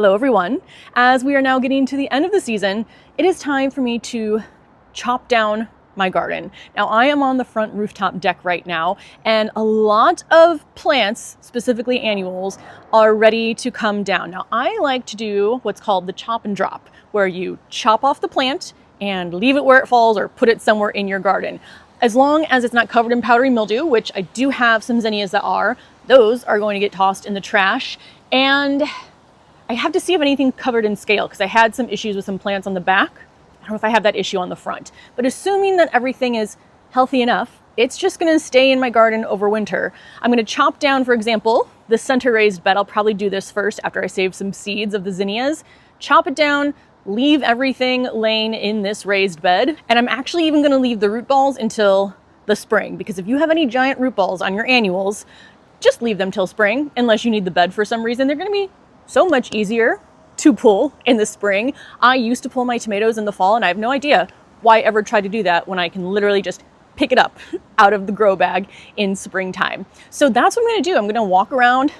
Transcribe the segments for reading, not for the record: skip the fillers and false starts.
Hello everyone. As we are now getting to the end of the season, it is time for me to chop down my garden. Now I am on the front rooftop deck right now, and a lot of plants, specifically annuals, are ready to come down. Now I like to do what's called the chop and drop, where you chop off the plant and leave it where it falls or put it somewhere in your garden. As long as it's not covered in powdery mildew, which I do have some zinnias that are, those are going to get tossed in the trash. And I have to see if anything covered in scale, because I had some issues with some plants on the back. I don't know if I have that issue on the front, but assuming that everything is healthy enough, it's just going to stay in my garden over winter. I'm going to chop down, for example, the center raised bed. I'll probably do this first after I save some seeds of the zinnias. Chop it down, leave everything laying in this raised bed. And I'm actually even going to leave the root balls until the spring, because if you have any giant root balls on your annuals, just leave them till spring, unless you need the bed for some reason. They're going to be so much easier to pull in the spring. I used to pull my tomatoes in the fall, and I have no idea why I ever tried to do that when I can literally just pick it up out of the grow bag in springtime. So that's what I'm going to do. I'm going to walk around,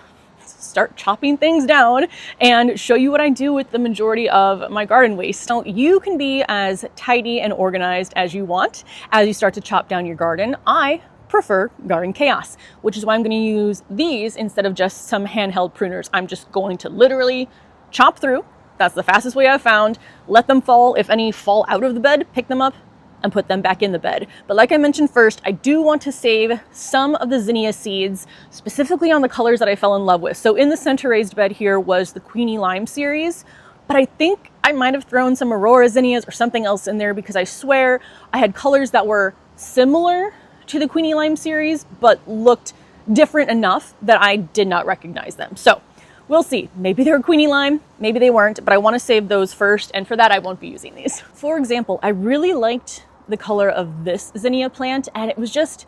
start chopping things down, and show you what I do with the majority of my garden waste. So you can be as tidy and organized as you want as you start to chop down your garden. I prefer garden chaos, which is why I'm going to use these instead of just some handheld pruners. I'm just going to literally chop through. That's the fastest way I've found. Let them fall. If any fall out of the bed, pick them up and put them back in the bed. But like I mentioned first, I do want to save some of the zinnia seeds, specifically on the colors that I fell in love with. So in the center raised bed here was the Queenie Lime series, but I think I might have thrown some Aurora zinnias or something else in there, because I swear I had colors that were similar to the Queenie Lime series, but looked different enough that I did not recognize them. So we'll see. Maybe they were Queenie Lime, maybe they weren't, but I want to save those first, and for that I won't be using these. For example, I really liked the color of this zinnia plant, and it was just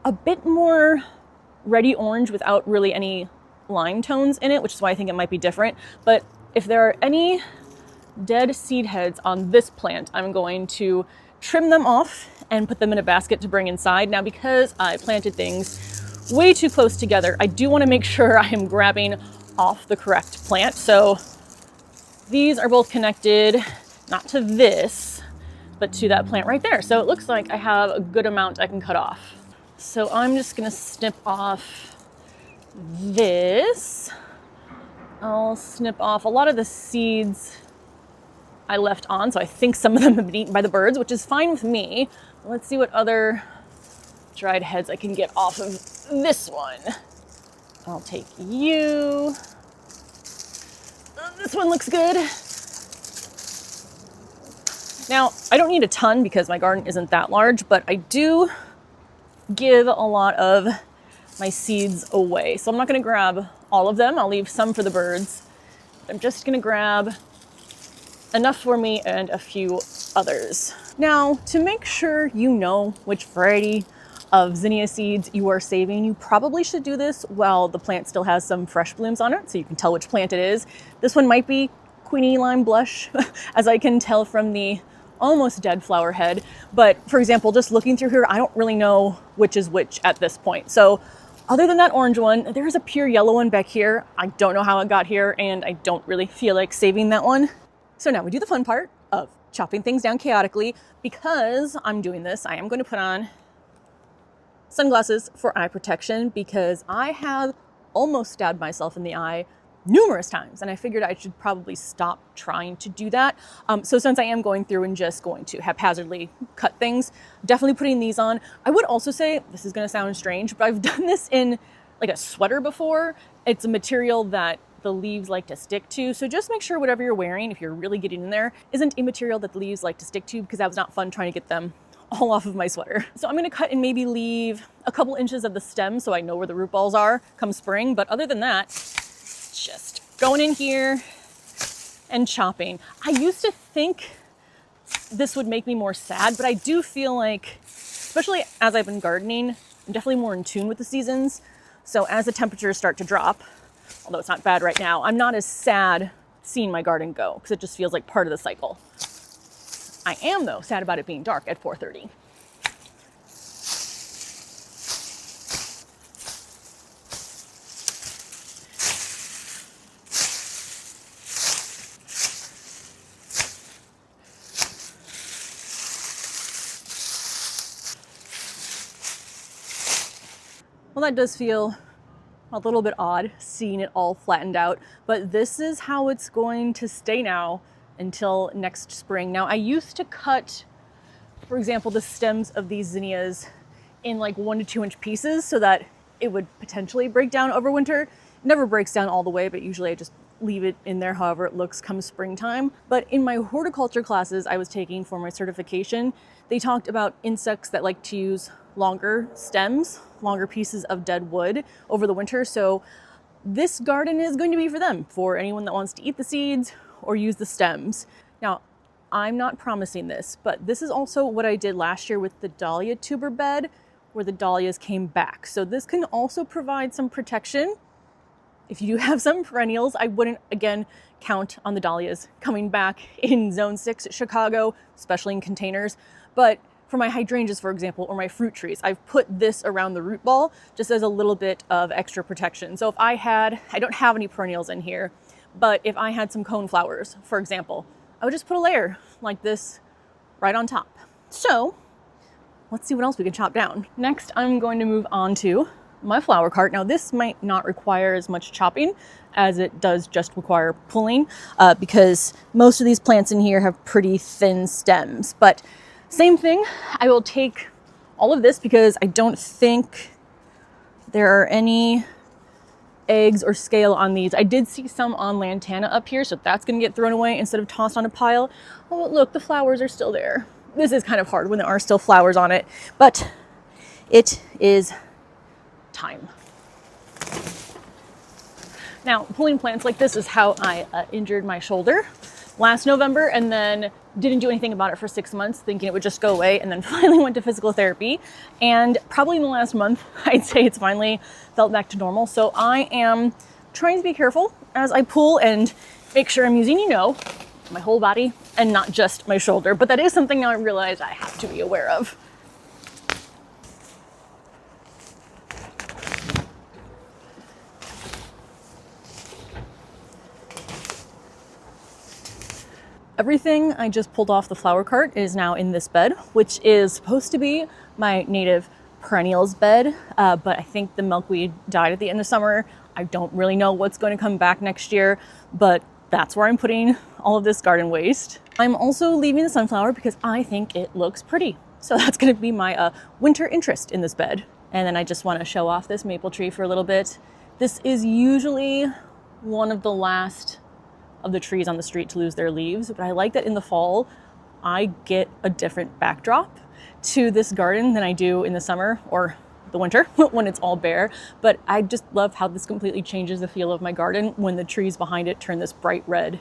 a bit more reddy orange without really any lime tones in it, which is why I think it might be different. But if there are any dead seed heads on this plant, I'm going to trim them off and put them in a basket to bring inside. Now, because I planted things way too close together, I do want to make sure I am grabbing off the correct plant. So these are both connected, not to this, but to that plant right there. So it looks like I have a good amount I can cut off. So I'm just going to snip off this. I'll snip off a lot of the seeds I left on, so I think some of them have been eaten by the birds, which is fine with me. Let's see what other dried heads I can get off of this one. I'll take you. This one looks good. Now, I don't need a ton because my garden isn't that large, but I do give a lot of my seeds away. So I'm not going to grab all of them. I'll leave some for the birds. I'm just going to grab enough for me and a few others. Now, to make sure you know which variety of zinnia seeds you are saving, you probably should do this while the plant still has some fresh blooms on it, so you can tell which plant it is. This one might be Queenie Lime Blush, as I can tell from the almost dead flower head. But for example, just looking through here, I don't really know which is which at this point. So other than that orange one, there's a pure yellow one back here. I don't know how it got here, and I don't really feel like saving that one. So now we do the fun part of chopping things down chaotically. Because I'm doing this, I am going to put on sunglasses for eye protection, because I have almost stabbed myself in the eye numerous times, and I figured I should probably stop trying to do that. So since I am going through and just going to haphazardly cut things, definitely putting these on. I would also say, this is going to sound strange, but I've done this in like a sweater before. It's a material that the leaves like to stick to. So just make sure whatever you're wearing, if you're really getting in there, isn't a material that the leaves like to stick to, because that was not fun trying to get them all off of my sweater. So I'm going to cut and maybe leave a couple inches of the stem so I know where the root balls are come spring. But other than that, just going in here and chopping. I used to think this would make me more sad, but I do feel like, especially as I've been gardening, I'm definitely more in tune with the seasons. So as the temperatures start to drop, although it's not bad right now, I'm not as sad seeing my garden go, because it just feels like part of the cycle. I am, though, sad about it being dark at 4:30. Well, that does feel a little bit odd seeing it all flattened out, but this is how it's going to stay now until next spring. Now, I used to cut, for example, the stems of these zinnias in like 1 to 2 inch pieces so that it would potentially break down over winter. It never breaks down all the way, but usually I just leave it in there however it looks come springtime. But in my horticulture classes I was taking for my certification, they talked about insects that like to use longer stems, longer pieces of dead wood over the winter. So this garden is going to be for them, for anyone that wants to eat the seeds or use the stems. Now, I'm not promising this, but this is also what I did last year with the dahlia tuber bed, where the dahlias came back. So this can also provide some protection. If you do have some perennials, I wouldn't, again, count on the dahlias coming back in Zone 6 at Chicago, especially in containers. But for my hydrangeas, for example, or my fruit trees, I've put this around the root ball just as a little bit of extra protection. So if I don't have any perennials in here, but if I had some cone flowers, for example, I would just put a layer like this right on top. So let's see what else we can chop down. Next, I'm going to move on to my flower cart. Now, this might not require as much chopping as it does just require pulling, because most of these plants in here have pretty thin stems. But same thing, I will take all of this because I don't think there are any eggs or scale on these. I did see some on lantana up here, so that's going to get thrown away instead of tossed on a pile. Oh, look, the flowers are still there. This is kind of hard when there are still flowers on it, but it is time. Now, pulling plants like this is how I injured my shoulder last November, and then didn't do anything about it for 6 months, thinking it would just go away, and then finally went to physical therapy. And probably in the last month, I'd say it's finally felt back to normal. So I am trying to be careful as I pull and make sure I'm using, my whole body and not just my shoulder. But that is something now I realize I have to be aware of. Everything I just pulled off the flower cart is now in this bed, which is supposed to be my native perennials bed, but I think the milkweed died at the end of summer. I don't really know what's going to come back next year, but that's where I'm putting all of this garden waste. I'm also leaving the sunflower because I think it looks pretty. So that's going to be my winter interest in this bed. And then I just want to show off this maple tree for a little bit. This is usually one of the last of the trees on the street to lose their leaves, but I like that in the fall I get a different backdrop to this garden than I do in the summer or the winter when it's all bare. But I just love how this completely changes the feel of my garden when the trees behind it turn this bright red.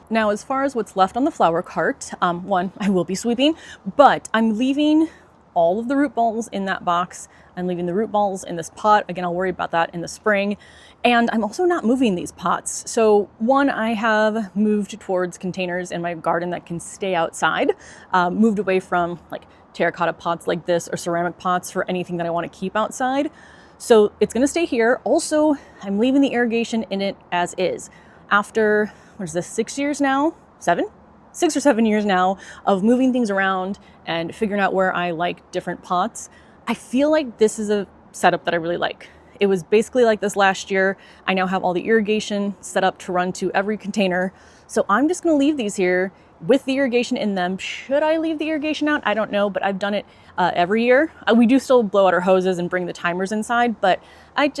Now, as far as what's left on the flower cart, one, I will be sweeping, but I'm leaving all of the root balls in that box. I'm leaving the root balls in this pot. Again, I'll worry about that in the spring. And I'm also not moving these pots. So one, I have moved towards containers in my garden that can stay outside, moved away from like terracotta pots like this or ceramic pots for anything that I want to keep outside. So it's going to stay here. Also, I'm leaving the irrigation in it as is. After, what is this, 6 years now? 7? 6 or 7 years now of moving things around and figuring out where I like different pots, I feel like this is a setup that I really like. It was basically like this last year. I now have all the irrigation set up to run to every container. So I'm just going to leave these here with the irrigation in them. Should I leave the irrigation out? I don't know, but I've done it every year. We do still blow out our hoses and bring the timers inside, but I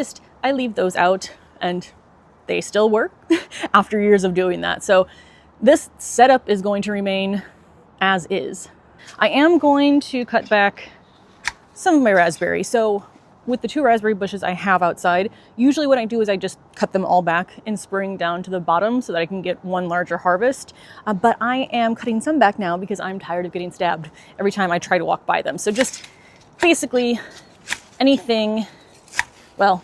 leave those out and they still work after years of doing that. So this setup is going to remain as is. I am going to cut back some of my raspberry. So with the 2 raspberry bushes I have outside, usually what I do is I just cut them all back in spring down to the bottom so that I can get one larger harvest. But I am cutting some back now because I'm tired of getting stabbed every time I try to walk by them. So just basically anything, well,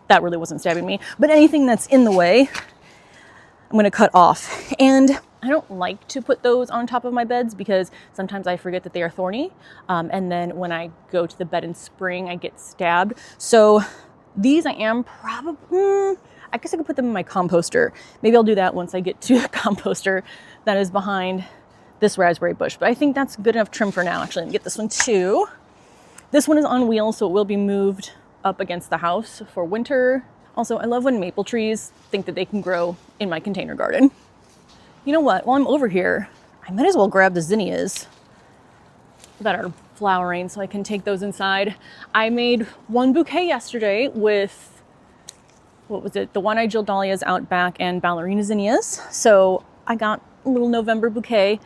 that really wasn't stabbing me, but anything that's in the way, I'm going to cut off. And I don't like to put those on top of my beds because sometimes I forget that they are thorny. And then when I go to the bed in spring, I get stabbed. So these I am probably, I guess I could put them in my composter. Maybe I'll do that once I get to the composter that is behind this raspberry bush. But I think that's good enough trim for now. Actually, let me get this one too. This one is on wheels, so it will be moved up against the house for winter. Also, I love when maple trees think that they can grow in my container garden. You know what? While I'm over here, I might as well grab the zinnias that are flowering so I can take those inside. I made one bouquet yesterday with, what was it? The one-eyed Jill dahlias out back and ballerina zinnias. So I got a little November bouquet.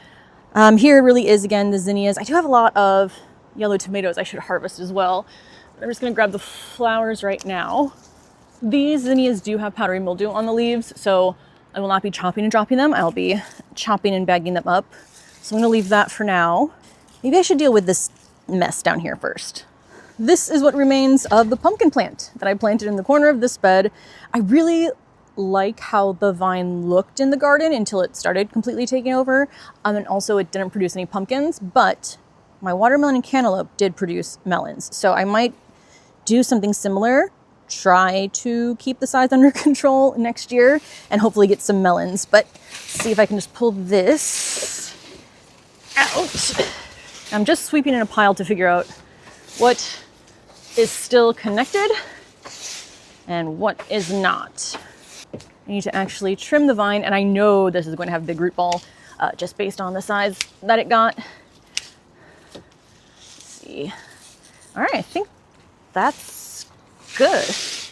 Here really is, again, the zinnias. I do have a lot of yellow tomatoes I should harvest as well. I'm just gonna grab the flowers right now. These zinnias do have powdery mildew on the leaves, so I will not be chopping and dropping them. I'll be chopping and bagging them up. So I'm gonna leave that for now. Maybe I should deal with this mess down here first. This is what remains of the pumpkin plant that I planted in the corner of this bed. I really like how the vine looked in the garden until it started completely taking over. And also it didn't produce any pumpkins, but my watermelon and cantaloupe did produce melons. So I might do something similar, try to keep the size under control next year and hopefully get some melons. But see if I can just pull this out. I'm just sweeping in a pile to figure out what is still connected and what is not. I need to actually trim the vine, and I know this is going to have a big root ball just based on the size that it got. Let's see. All right, I think that's good.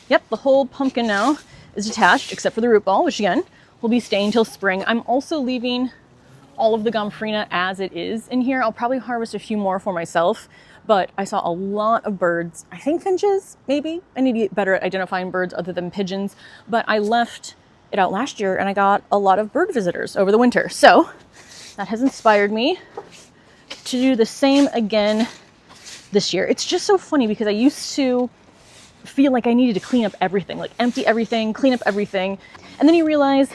Yep, the whole pumpkin now is detached except for the root ball, which again will be staying till spring. I'm also leaving all of the gomphrena as it is in here. I'll probably harvest a few more for myself, but I saw a lot of birds. I think finches, maybe. I need to get better at identifying birds other than pigeons, but I left it out last year and I got a lot of bird visitors over the winter. So that has inspired me to do the same again this year. It's just so funny because I used to feel like I needed to clean up everything, like empty everything, clean up everything. And then you realize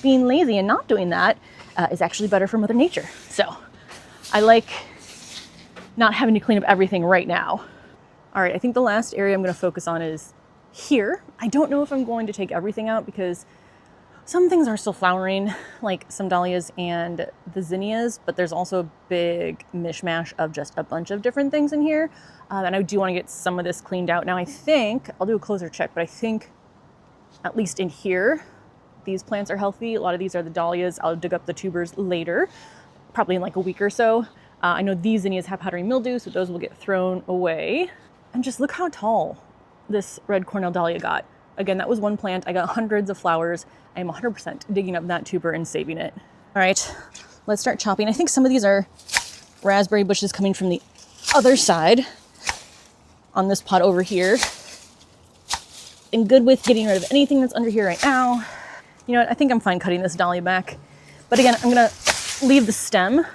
being lazy and not doing that is actually better for Mother Nature. So I like not having to clean up everything right now. All right, I think the last area I'm going to focus on is here. I don't know if I'm going to take everything out because some things are still flowering, like some dahlias and the zinnias, but there's also a big mishmash of just a bunch of different things in here. And I do want to get some of this cleaned out. Now I think, I'll do a closer check, but I think at least in here, these plants are healthy. A lot of these are the dahlias. I'll dig up the tubers later, probably in like a week or so. I know these zinnias have powdery mildew, so those will get thrown away. And just look how tall this red Cornell dahlia got. Again, that was one plant. I got hundreds of flowers. I am 100% digging up that tuber and saving it. All right, let's start chopping. I think some of these are raspberry bushes coming from the other side on this pot over here. And good with getting rid of anything that's under here right now. You know what, I think I'm fine cutting this dahlia back. But again, I'm gonna leave the stem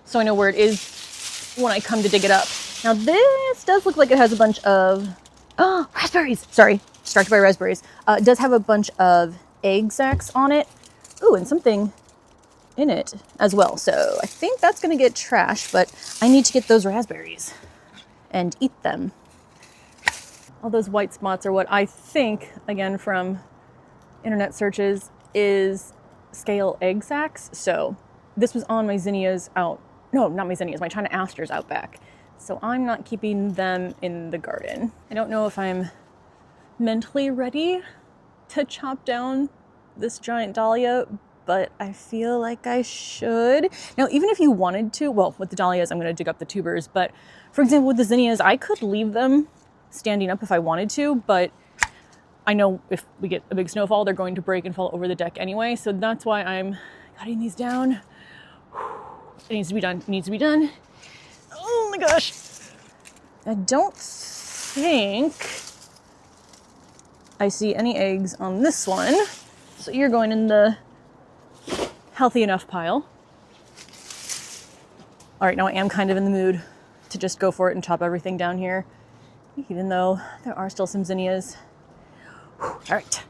so I know where it is when I come to dig it up. Now this does look like it has a bunch of, raspberries. Sorry, distracted by raspberries. It does have a bunch of egg sacs on it. Ooh, and something in it as well. So I think that's gonna get trashed, but I need to get those raspberries and eat them. All those white spots are what I think, again, from internet searches, is scale egg sacs. So this was on my zinnias out, no, not my zinnias, my China asters out back. So I'm not keeping them in the garden. I don't know if I'm mentally ready to chop down this giant dahlia, but I feel like I should. Now, even if you wanted to, well, with the dahlias, I'm gonna dig up the tubers, but for example, with the zinnias, I could leave them standing up if I wanted to, but I know if we get a big snowfall, they're going to break and fall over the deck anyway. So that's why I'm cutting these down. It needs to be done. It needs to be done. Oh my gosh. I don't think I see any eggs on this one. So you're going in the healthy enough pile. All right, now I am kind of in the mood to just go for it and chop everything down here, even though there are still some zinnias. All right.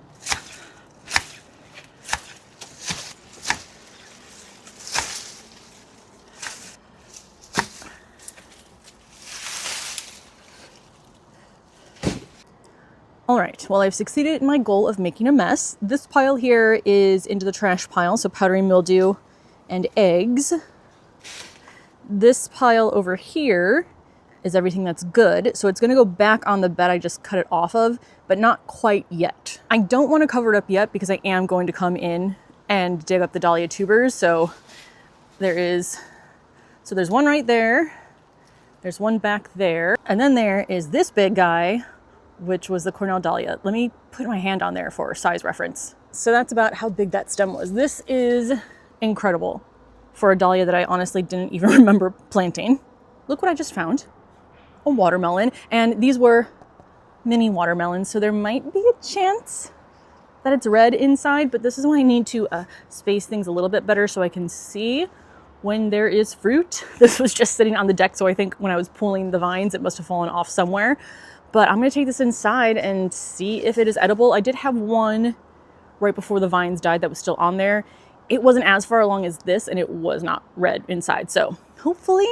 All right, well, I've succeeded in my goal of making a mess. This pile here is into the trash pile, so powdery mildew and eggs. This pile over here is everything that's good. So it's gonna go back on the bed I just cut it off of, but not quite yet. I don't wanna cover it up yet because I am going to come in and dig up the dahlia tubers. So there's one right there. There's one back there. And then there is this big guy, which was the Cornell dahlia. Let me put my hand on there for size reference. So that's about how big that stem was. This is incredible for a dahlia that I honestly didn't even remember planting. Look what I just found. A watermelon. And these were mini watermelons, so there might be a chance that it's red inside, but this is why I need to space things a little bit better so I can see when there is fruit. This was just sitting on the deck, so I think when I was pulling the vines, it must have fallen off somewhere. But I'm gonna take this inside and see if it is edible. I did have one right before the vines died that was still on there. It wasn't as far along as this, and it was not red inside. So hopefully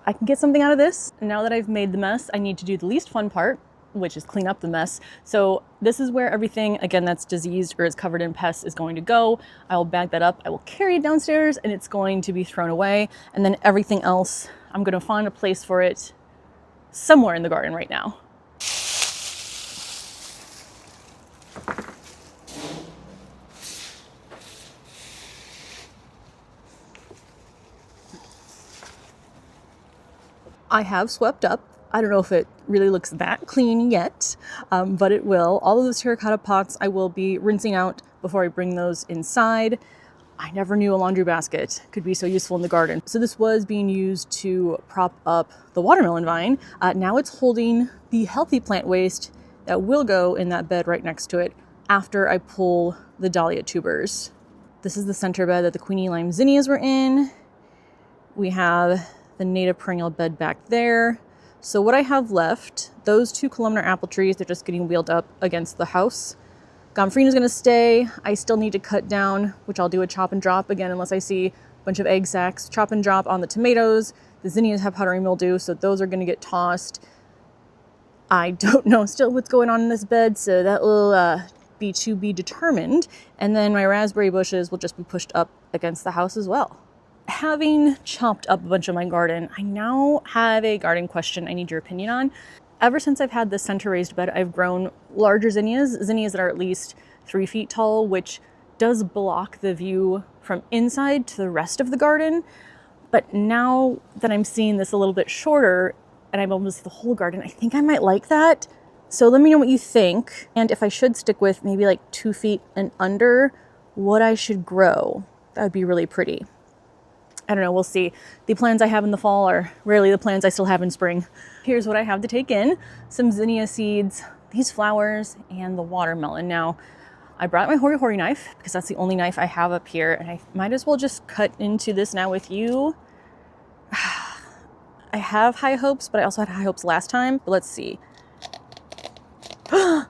I can get something out of this. Now that I've made the mess, I need to do the least fun part, which is clean up the mess. So this is where everything, again, that's diseased or is covered in pests is going to go. I will bag that up. I will carry it downstairs and it's going to be thrown away. And then everything else, I'm going to find a place for it somewhere in the garden right now. I have swept up. I don't know if it really looks that clean yet, but it will. All of those terracotta pots I will be rinsing out before I bring those inside. I never knew a laundry basket could be so useful in the garden. So this was being used to prop up the watermelon vine. Now it's holding the healthy plant waste that will go in that bed right next to it after I pull the dahlia tubers. This is the center bed that the Queenie Lime zinnias were in. We have the native perennial bed back there. So what I have left, those two columnar apple trees, they're just getting wheeled up against the house. Gomphrena is going to stay. I still need to cut down, which I'll do a chop and drop again, unless I see a bunch of egg sacs. Chop and drop on the tomatoes. The zinnias have powdery mildew, so those are going to get tossed. I don't know still what's going on in this bed, so that will be to be determined. And then my raspberry bushes will just be pushed up against the house as well. Having chopped up a bunch of my garden, I now have a garden question I need your opinion on. Ever since I've had this center raised bed, I've grown larger zinnias that are at least 3 feet tall, which does block the view from inside to the rest of the garden. But now that I'm seeing this a little bit shorter and I'm able to see the whole garden, I think I might like that. So let me know what you think. And if I should stick with maybe like 2 feet and under, what I should grow. That would be really pretty. I don't know, we'll see. The plans I have in the fall are rarely the plans I still have in spring. Here's what I have to take in. Some zinnia seeds, these flowers, and the watermelon. Now, I brought my hori-hori knife because that's the only knife I have up here, and I might as well just cut into this now with you. I have high hopes, but I also had high hopes last time. But let's see. Not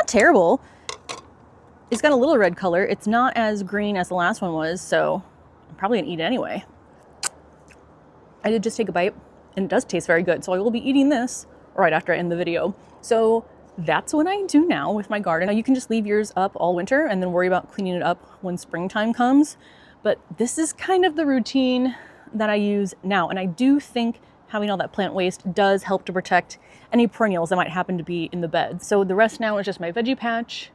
terrible. It's got a little red color. It's not as green as the last one was, so I'm probably gonna eat it anyway. I did just take a bite and it does taste very good. So I will be eating this right after I end the video. So that's what I do now with my garden. Now you can just leave yours up all winter and then worry about cleaning it up when springtime comes. But this is kind of the routine that I use now. And I do think having all that plant waste does help to protect any perennials that might happen to be in the bed. So the rest now is just my veggie patch,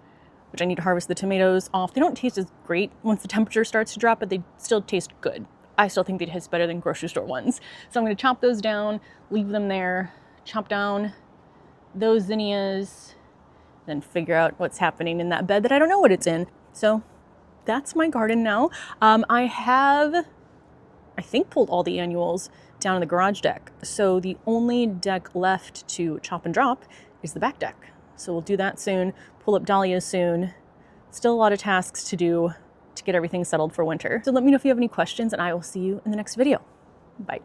which I need to harvest the tomatoes off. They don't taste as great once the temperature starts to drop, but they still taste good. I still think they taste better than grocery store ones. So I'm gonna chop those down, leave them there, chop down those zinnias, then figure out what's happening in that bed that I don't know what it's in. So that's my garden now. I have, I think, pulled all the annuals down in the garage deck. So the only deck left to chop and drop is the back deck. So we'll do that soon, pull up dahlias soon. Still a lot of tasks to do to get everything settled for winter. So let me know if you have any questions and I will see you in the next video. Bye.